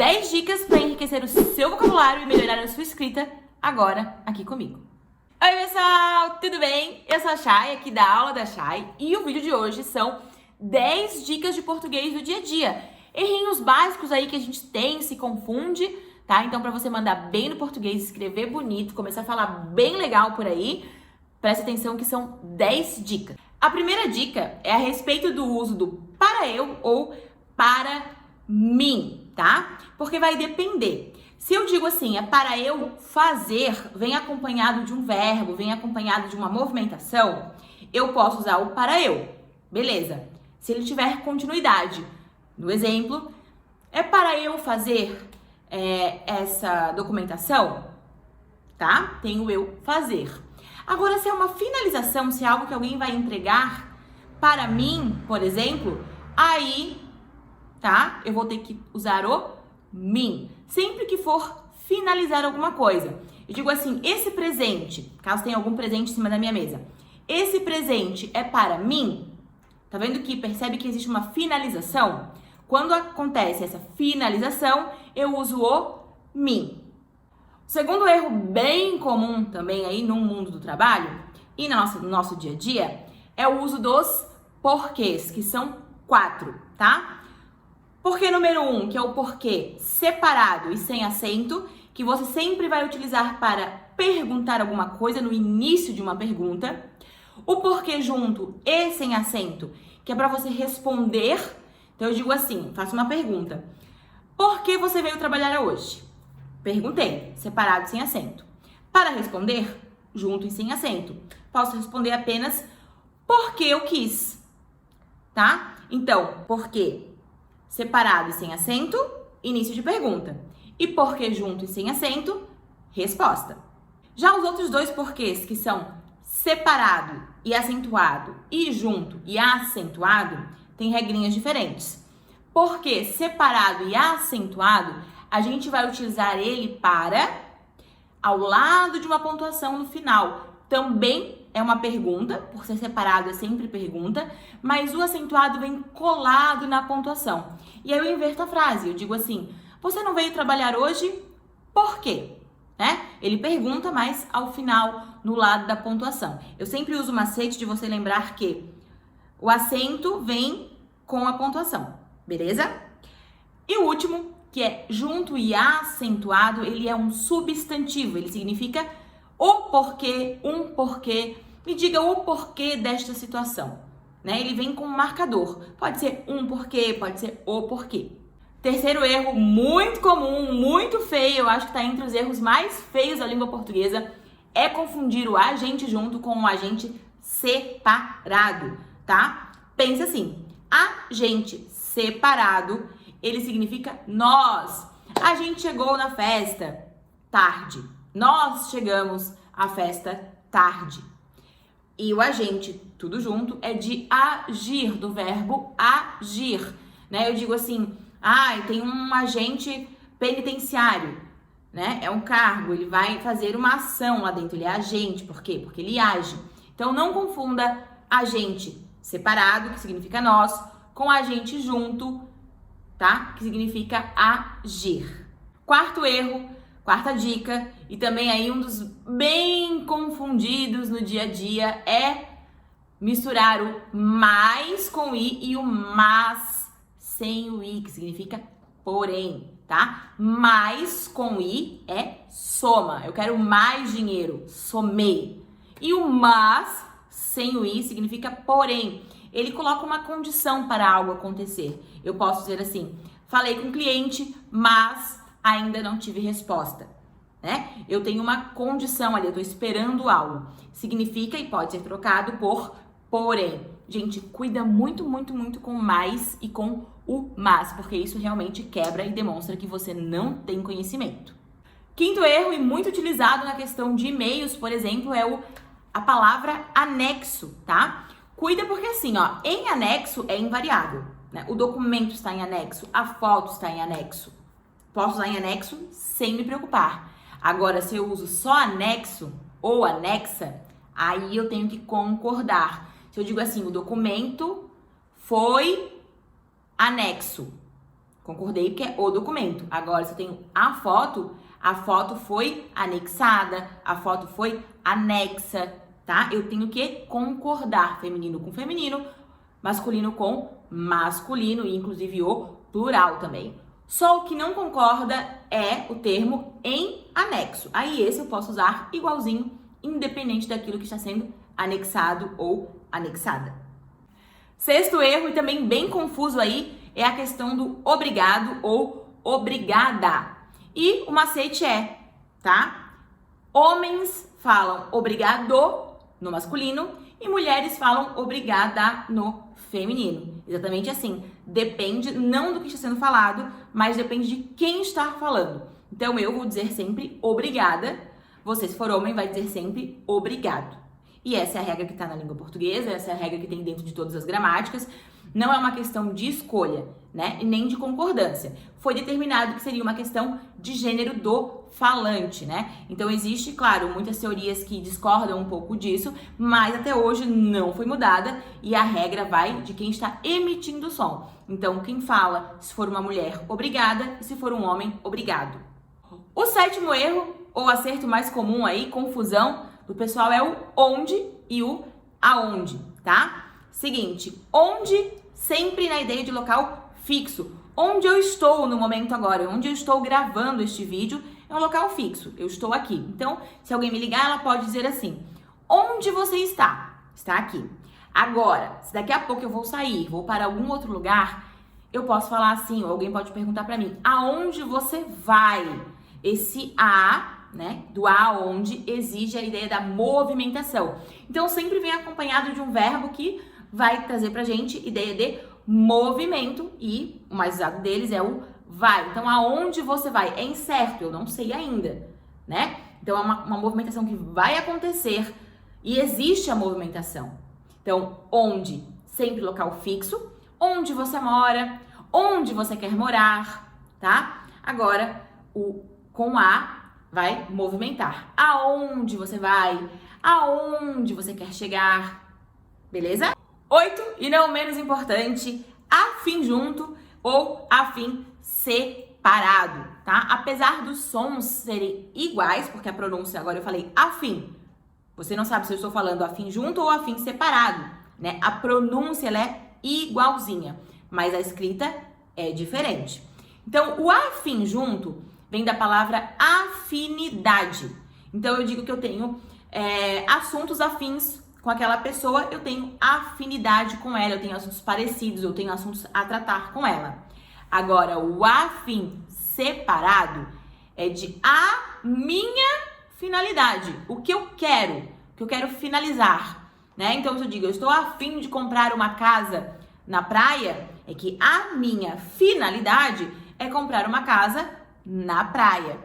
10 dicas para enriquecer o seu vocabulário e melhorar a sua escrita agora aqui comigo. Oi pessoal, tudo bem? Eu sou a Chay, aqui da aula da Chay, e o vídeo de hoje são 10 dicas de português do dia a dia. Errinhos básicos aí que a gente tem, se confunde, tá? Então para você mandar bem no português, escrever bonito, começar a falar bem legal por aí, preste atenção que são 10 dicas. A primeira dica é a respeito do uso do para eu ou para mim, tá? Porque vai depender. Se eu digo assim, é para eu fazer, vem acompanhado de um verbo, vem acompanhado de uma movimentação, eu posso usar o para eu, beleza. Se ele tiver continuidade, no exemplo, é para eu fazer essa documentação, tá? Tem o eu fazer. Agora, se é uma finalização, se é algo que alguém vai entregar para mim, por exemplo, aí, tá? Eu vou ter que usar o mim. Sempre que for finalizar alguma coisa. Eu digo assim, esse presente, caso tenha algum presente em cima da minha mesa, esse presente é para mim? Tá vendo que percebe que existe uma finalização? Quando acontece essa finalização, eu uso o mim. O segundo erro bem comum também aí no mundo do trabalho e no nosso dia a dia é o uso dos porquês, que são 4, tá? Porquê número 1, que é o porquê separado e sem acento, que você sempre vai utilizar para perguntar alguma coisa no início de uma pergunta. O porquê junto e sem acento, que é para você responder. Então eu digo assim, faço uma pergunta. Por que você veio trabalhar hoje? Perguntei, separado e sem acento. Para responder, junto e sem acento. Posso responder apenas porque eu quis, tá? Então, porque separado e sem acento, início de pergunta. E porque junto e sem acento, resposta. Já os outros dois porquês, que são separado e acentuado e junto e acentuado, tem regrinhas diferentes. Porque separado e acentuado, a gente vai utilizar ele para ao lado de uma pontuação no final. Também é uma pergunta, por ser separado é sempre pergunta, mas o acentuado vem colado na pontuação. E aí eu inverto a frase, eu digo assim, você não veio trabalhar hoje por quê? Né? Ele pergunta, mas ao final, no lado da pontuação. Eu sempre uso o macete de você lembrar que o acento vem com a pontuação, beleza? E o último, que é junto e acentuado, ele é um substantivo, ele significa o porquê, um porquê. Me diga o porquê desta situação, né? Ele vem com um marcador, pode ser um porquê, pode ser o porquê. Terceiro erro muito comum, muito feio, eu acho que está entre os erros mais feios da língua portuguesa, é confundir o agente junto com o agente separado, tá? Pensa assim, agente separado, ele significa nós. A gente chegou na festa tarde. Nós chegamos à festa tarde. E o agente, tudo junto, é de agir, do verbo agir. Né? Eu digo assim, tem um agente penitenciário, né? É um cargo, ele vai fazer uma ação lá dentro, ele é agente. Por quê? Porque ele age. Então não confunda agente separado, que significa nós, com agente junto, tá? Que significa agir. Quarto erro, quarta dica, e também aí um dos bem confundidos no dia a dia é misturar o mais com i e o mas sem o i, que significa porém, tá? Mais com i é soma. Eu quero mais dinheiro, somei. E o mas sem o i significa porém. Ele coloca uma condição para algo acontecer. Eu posso dizer assim, falei com o cliente, mas ainda não tive resposta, né? Eu tenho uma condição ali, eu estou esperando algo. Significa e pode ser trocado por porém. Gente, cuida muito, muito, muito com mais e com o mas, porque isso realmente quebra e demonstra que você não tem conhecimento. Quinto erro e muito utilizado na questão de e-mails, por exemplo, é a palavra anexo, tá? Cuida porque assim, ó, em anexo é invariável, né? O documento está em anexo, a foto está em anexo. Posso usar em anexo sem me preocupar. Agora, se eu uso só anexo ou anexa, aí eu tenho que concordar. Se eu digo assim, o documento foi anexo. Concordei porque é o documento. Agora, se eu tenho a foto foi anexada, a foto foi anexa, tá? Eu tenho que concordar feminino com feminino, masculino com masculino e inclusive o plural também. Só o que não concorda é o termo em anexo. Aí esse eu posso usar igualzinho, independente daquilo que está sendo anexado ou anexada. Sexto erro, e também bem confuso aí, é a questão do obrigado ou obrigada. E o macete é, tá? Homens falam obrigado no masculino e mulheres falam obrigada no feminino. Exatamente assim. Depende não do que está sendo falado, mas depende de quem está falando. Então eu vou dizer sempre obrigada. Você, se for homem, vai dizer sempre obrigado. E essa é a regra que está na língua portuguesa, essa é a regra que tem dentro de todas as gramáticas. Não é uma questão de escolha, né? E nem de concordância. Foi determinado que seria uma questão de gênero do falante, né? Então existe, claro, muitas teorias que discordam um pouco disso, mas até hoje não foi mudada e a regra vai de quem está emitindo o som. Então quem fala, se for uma mulher, obrigada, e se for um homem, obrigado. O sétimo erro, ou acerto mais comum aí, confusão do pessoal, é o onde e o aonde, tá? Seguinte, onde sempre na ideia de local fixo. Onde eu estou no momento agora, onde eu estou gravando este vídeo, é um local fixo. Eu estou aqui. Então, se alguém me ligar, ela pode dizer assim: onde você está? Está aqui. Agora, se daqui a pouco eu vou sair, vou para algum outro lugar, eu posso falar assim, ou alguém pode perguntar para mim: aonde você vai? Esse a, né, do aonde exige a ideia da movimentação. Então, sempre vem acompanhado de um verbo que vai trazer pra gente ideia de movimento e o mais usado deles é o vai. Então, aonde você vai? É incerto, eu não sei ainda, né? Então, é uma movimentação que vai acontecer e existe a movimentação. Então, onde? Sempre local fixo. Onde você mora? Onde você quer morar, tá? Agora, o com a vai movimentar. Aonde você vai? Aonde você quer chegar? Beleza? 8, e não menos importante, afim junto ou afim separado, tá? Apesar dos sons serem iguais, porque a pronúncia, agora eu falei afim. Você não sabe se eu estou falando afim junto ou afim separado, né? A pronúncia, ela é igualzinha, mas a escrita é diferente. Então, o afim junto vem da palavra afinidade. Então, eu digo que eu tenho assuntos afins com aquela pessoa, eu tenho afinidade com ela, eu tenho assuntos parecidos, eu tenho assuntos a tratar com ela. Agora, o afim separado é de a minha finalidade, o que eu quero finalizar, né? Então, se eu digo, eu estou afim de comprar uma casa na praia, é que a minha finalidade é comprar uma casa na praia.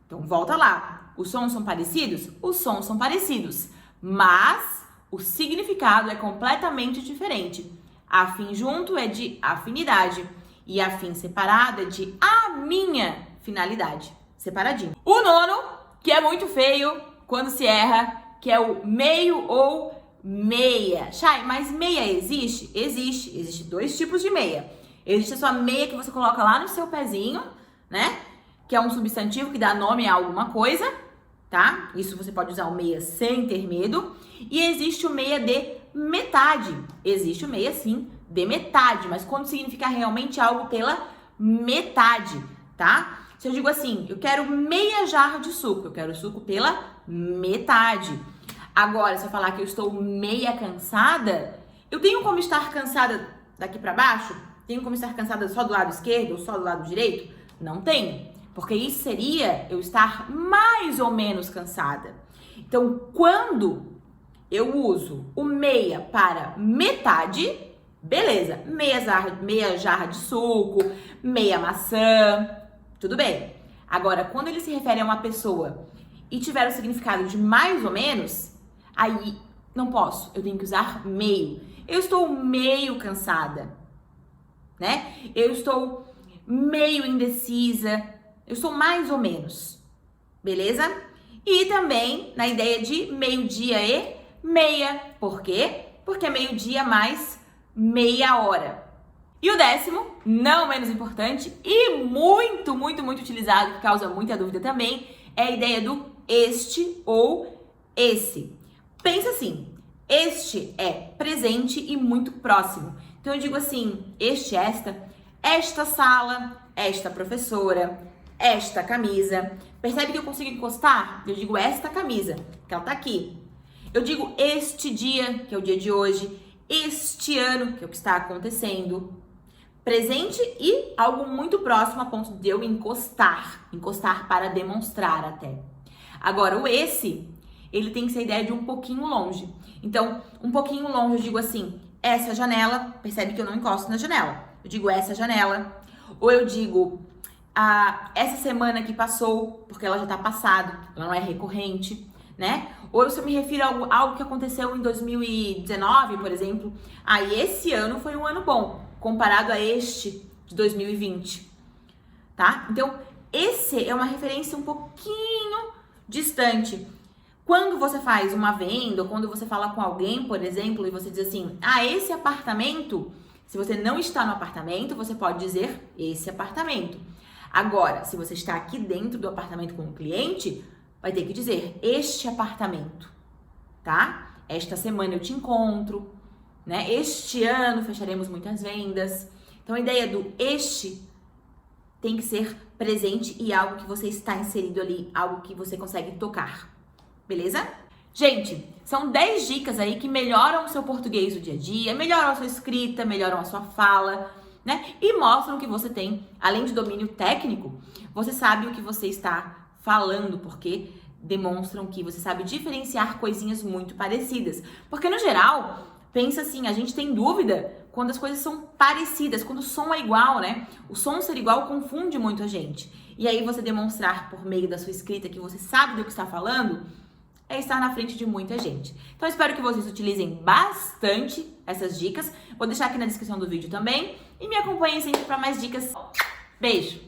Então, volta lá. Os sons são parecidos? Os sons são parecidos, mas o significado é completamente diferente. Afim junto é de afinidade e afim separado é de a minha finalidade. Separadinho. O nono, que é muito feio quando se erra, que é o meio ou meia. Chay, mas meia existe? Existe. Existem dois tipos de meia. Existe a sua meia que você coloca lá no seu pezinho, né? Que é um substantivo que dá nome a alguma coisa, tá? Isso você pode usar o meia sem ter medo. E existe o meia de metade. Existe o meia, sim, de metade, mas quando significa realmente algo pela metade, tá? Se eu digo assim, eu quero meia jarra de suco, eu quero suco pela metade. Agora, se eu falar que eu estou meia cansada, eu tenho como estar cansada daqui pra baixo? Tenho como estar cansada só do lado esquerdo ou só do lado direito? Não tenho, porque isso seria eu estar mais ou menos cansada. Então, quando eu uso o meia para metade, beleza, meia jarra de suco, meia maçã, tudo bem. Agora, quando ele se refere a uma pessoa e tiver o significado de mais ou menos, aí não posso, eu tenho que usar meio. Eu estou meio cansada, né? Eu estou meio indecisa, eu estou mais ou menos, beleza? E também na ideia de meio-dia e meia. Por quê? Porque é meio-dia mais meia hora. E o 10º, não menos importante e muito, muito, muito utilizado, que causa muita dúvida também, é a ideia do este ou esse. Pensa assim, este é presente e muito próximo. Então eu digo assim, esta sala, esta professora, esta camisa. Percebe que eu consigo encostar? Eu digo esta camisa, que ela tá aqui. Eu digo este dia, que é o dia de hoje, este ano, que é o que está acontecendo. Presente e algo muito próximo a ponto de eu encostar para demonstrar até. Agora, o esse, ele tem que ser a ideia de um pouquinho longe. Então, um pouquinho longe, eu digo assim, essa janela, percebe que eu não encosto na janela. Eu digo essa janela, ou eu digo essa semana que passou, porque ela já tá passado, ela não é recorrente, né? Ou se eu me refiro a algo que aconteceu em 2019, por exemplo, esse ano foi um ano bom, comparado a este de 2020, tá? Então, esse é uma referência um pouquinho distante. Quando você faz uma venda, ou quando você fala com alguém, por exemplo, e você diz assim, esse apartamento, se você não está no apartamento, você pode dizer esse apartamento. Agora, se você está aqui dentro do apartamento com o cliente, vai ter que dizer este apartamento, tá? Esta semana eu te encontro, né? Este ano fecharemos muitas vendas. Então, a ideia do este tem que ser presente e algo que você está inserido ali, algo que você consegue tocar, beleza? Gente, são 10 dicas aí que melhoram o seu português do dia a dia, melhoram a sua escrita, melhoram a sua fala, né? E mostram que você tem, além de domínio técnico, você sabe o que você está falando, porque demonstram que você sabe diferenciar coisinhas muito parecidas. Porque, no geral, pensa assim, a gente tem dúvida quando as coisas são parecidas, quando o som é igual, né? O som ser igual confunde muito a gente. E aí você demonstrar por meio da sua escrita que você sabe do que está falando é estar na frente de muita gente. Então, eu espero que vocês utilizem bastante essas dicas. Vou deixar aqui na descrição do vídeo também. E me acompanhem sempre para mais dicas. Beijo!